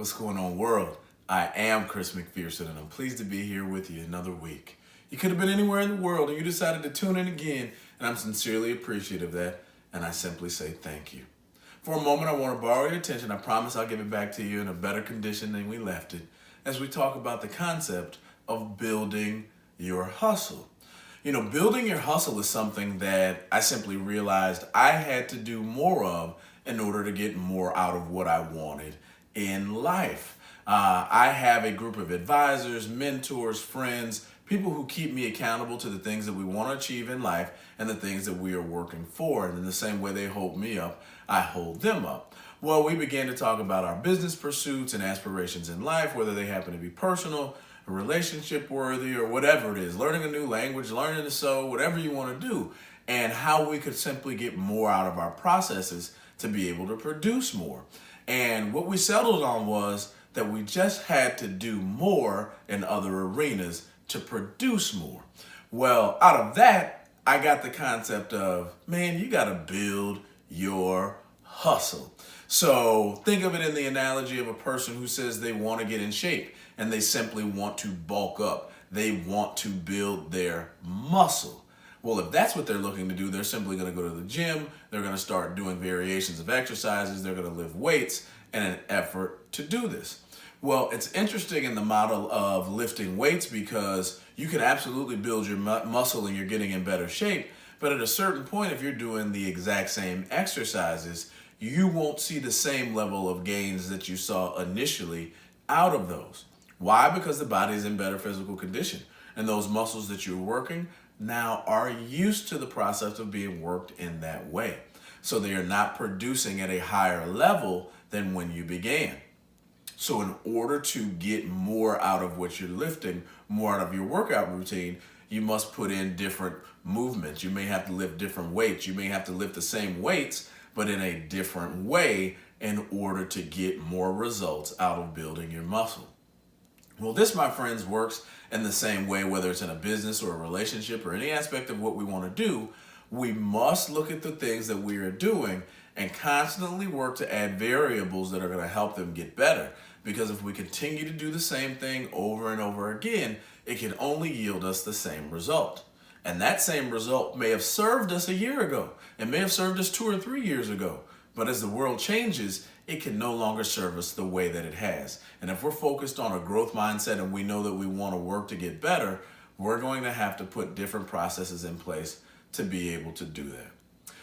What's going on, world? I am Chris McPherson, and I'm pleased to be here with you another week. You could have been anywhere in the world, and you decided to tune in again, and I'm sincerely appreciative of that, and I simply say thank you. For a moment, I want to borrow your attention. I promise I'll give it back to you in a better condition than we left it, as we talk about the concept of building your hustle. You know, building your hustle is something that I simply realized I had to do more of in order to get more out of what I wanted in life. I have a group of advisors, mentors, friends, people who keep me accountable to the things that we want to achieve in life and the things that we are working for. And in the same way they hold me up, I hold them up. Well, we began to talk about our business pursuits and aspirations in life, whether they happen to be personal, relationship worthy, or whatever it is, learning a new language, learning to sew, whatever you want to do, and how we could simply get more out of our processes to be able to produce more. And what we settled on was that we just had to do more in other arenas to produce more. Well, out of that, I got the concept of, man, you got to build your hustle. So think of it in the analogy of a person who says they want to get in shape and they simply want to bulk up. They want to build their muscle. Well, if that's what they're looking to do, they're simply going to go to the gym. They're going to start doing variations of exercises. They're going to lift weights in an effort to do this. Well, it's interesting in the model of lifting weights because you can absolutely build your muscle and you're getting in better shape. But at a certain point, if you're doing the exact same exercises, you won't see the same level of gains that you saw initially out of those. Why? Because the body is in better physical condition. And those muscles that you're working now are used to the process of being worked in that way. So they are not producing at a higher level than when you began. So in order to get more out of what you're lifting, more out of your workout routine, you must put in different movements. You may have to lift different weights. You may have to lift the same weights, but in a different way in order to get more results out of building your muscle. Well, this, my friends, works in the same way, whether it's in a business or a relationship or any aspect of what we want to do. We must look at the things that we are doing and constantly work to add variables that are going to help them get better. Because if we continue to do the same thing over and over again, it can only yield us the same result. And that same result may have served us a year ago. It may have served us 2 or 3 years ago. But as the world changes, it can no longer serve us the way that it has. And if we're focused on a growth mindset and we know that we want to work to get better, we're going to have to put different processes in place to be able to do that.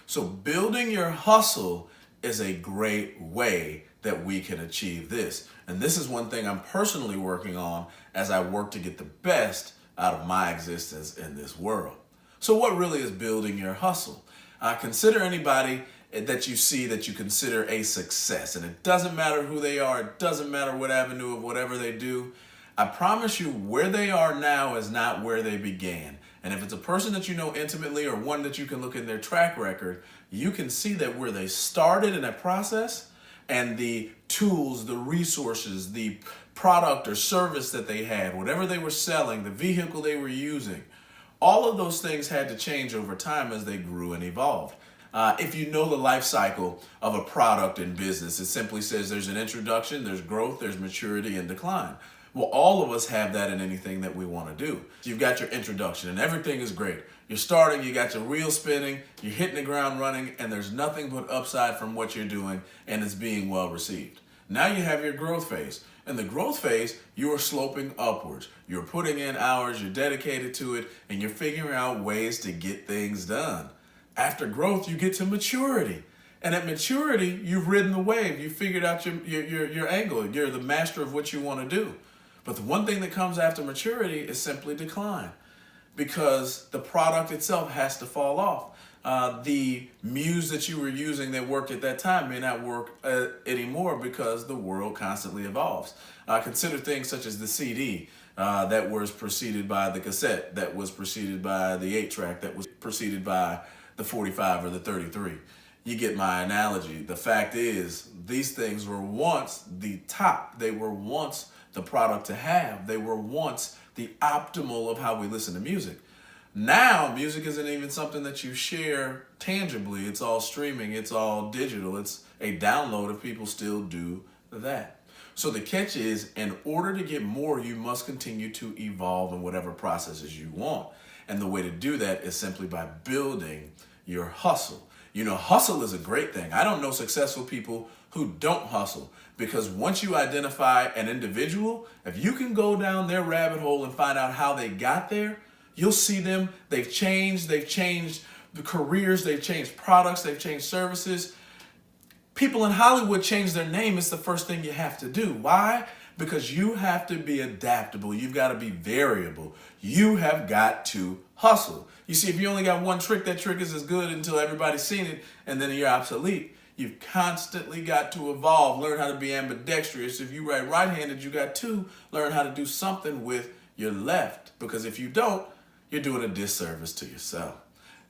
So building your hustle is a great way that we can achieve this. And this is one thing I'm personally working on as I work to get the best out of my existence in this world. So what really is building your hustle? Consider anybody that you see that you consider a success. And it doesn't matter who they are. It doesn't matter what avenue of whatever they do. I promise you where they are now is not where they began. And if it's a person that you know intimately or one that you can look in their track record, you can see that where they started in that process and the tools, the resources, the product or service that they had, whatever they were selling, the vehicle they were using, all of those things had to change over time as they grew and evolved. If you know the life cycle of a product in business, it simply says there's an introduction, there's growth, there's maturity and decline. Well, all of us have that in anything that we want to do. You've got your introduction and everything is great. You're starting, you got your wheels spinning, you're hitting the ground running, and there's nothing but upside from what you're doing, and it's being well received. Now you have your growth phase. In the growth phase, you are sloping upwards. You're putting in hours, you're dedicated to it, and you're figuring out ways to get things done. After growth, you get to maturity. And at maturity, you've ridden the wave. You figured out your angle. You're the master of what you want to do. But the one thing that comes after maturity is simply decline, because the product itself has to fall off. The muse that you were using that worked at that time may not work anymore because the world constantly evolves. Consider things such as the CD that was preceded by the cassette, that was preceded by the 8-track, that was preceded by the 45 or the 33. You get my analogy. The fact is, these things were once the top. They were once the product to have. They were once the optimal of how we listen to music. Now, music isn't even something that you share tangibly. It's all streaming. It's all digital. It's a download if people still do that. So the catch is, in order to get more, you must continue to evolve in whatever processes you want. And the way to do that is simply by building your hustle. You know, hustle is a great thing. I don't know successful people who don't hustle, because once you identify an individual, if you can go down their rabbit hole and find out how they got there, you'll see them. They've changed the careers, they've changed products, they've changed services. People in Hollywood change their name. It's the first thing you have to do. Why? Because you have to be adaptable. You've got to be variable. You have got to hustle. You see, if you only got one trick, that trick is as good until everybody's seen it, and then you're obsolete. You've constantly got to evolve, learn how to be ambidextrous. If you write right-handed, you got to learn how to do something with your left, because if you don't, you're doing a disservice to yourself.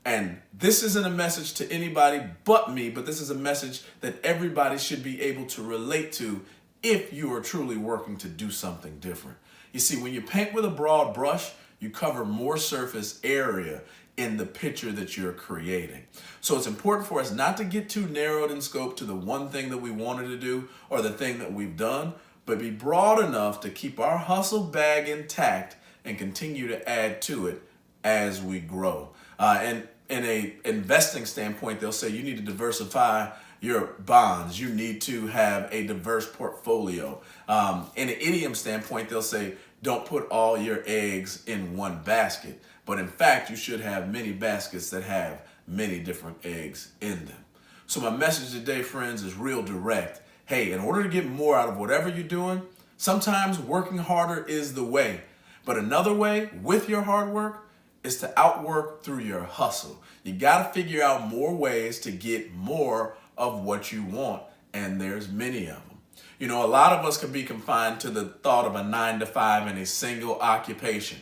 And this isn't a message to anybody but me, but this is a message that everybody should be able to relate to if you are truly working to do something different. You see, when you paint with a broad brush, you cover more surface area in the picture that you're creating. So it's important for us not to get too narrowed in scope to the one thing that we wanted to do or the thing that we've done, but be broad enough to keep our hustle bag intact and continue to add to it as we grow. And in a investing standpoint, they'll say you need to diversify your bonds. You need to have a diverse portfolio. In an idiom standpoint, they'll say don't put all your eggs in one basket. But in fact, you should have many baskets that have many different eggs in them. So my message today, friends, is real direct. Hey, in order to get more out of whatever you're doing, sometimes working harder is the way. But another way with your hard work is to outwork through your hustle. You got to figure out more ways to get more of what you want, and there's many of them. You know, a lot of us can be confined to the thought of a 9-to-5 in a single occupation,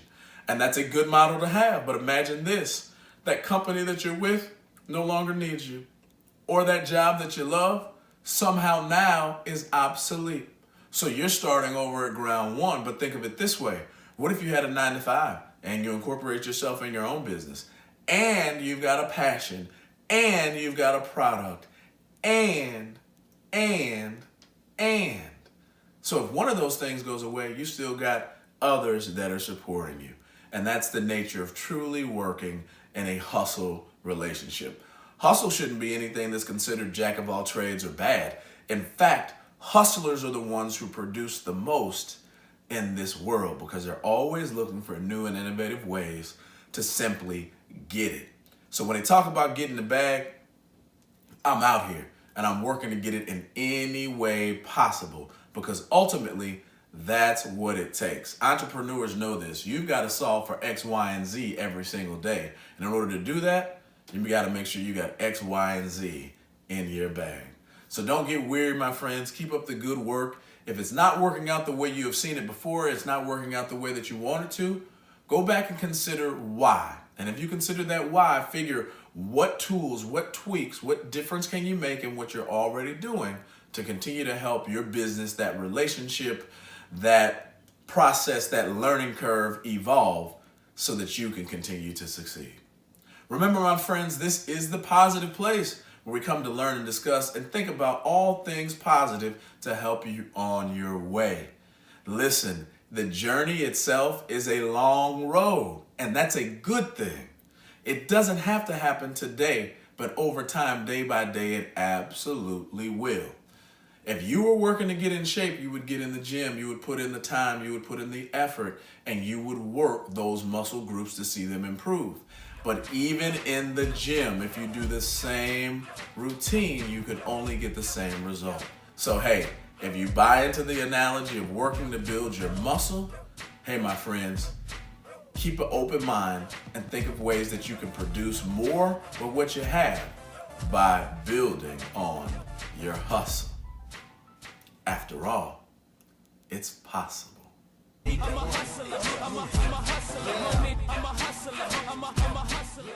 and that's a good model to have. But imagine this: that company that you're with no longer needs you, or that job that you love somehow now is obsolete. So you're starting over at ground one. But think of it this way: what if you had a 9-to-5 and you incorporate yourself in your own business, and you've got a passion, and you've got a product, and. So if one of those things goes away, you still got others that are supporting you. And that's the nature of truly working in a hustle relationship. Hustle shouldn't be anything that's considered jack of all trades or bad. In fact, hustlers are the ones who produce the most in this world, because they're always looking for new and innovative ways to simply get it. So when they talk about getting the bag, I'm out here and I'm working to get it in any way possible, because ultimately that's what it takes. Entrepreneurs know this. You've got to solve for X, Y, and Z every single day. And in order to do that, you got to make sure you got X, Y, and Z in your bag. So don't get weary, my friends. Keep up the good work. If it's not working out the way you have seen it before, it's not working out the way that you want it to, go back and consider why. And if you consider that why, figure what tools, what tweaks, what difference can you make in what you're already doing to continue to help your business, that relationship, that process, that learning curve evolve so that you can continue to succeed. Remember, my friends, this is the positive place where we come to learn and discuss and think about all things positive to help you on your way. Listen, the journey itself is a long road, and that's a good thing. It doesn't have to happen today, but over time, day by day, it absolutely will. If you were working to get in shape, you would get in the gym, you would put in the time, you would put in the effort, and you would work those muscle groups to see them improve. But even in the gym, if you do the same routine, you could only get the same result. So hey, if you buy into the analogy of working to build your muscle, hey, my friends, keep an open mind and think of ways that you can produce more with what you have by building on your hustle. After all, it's possible. I'm a hustler.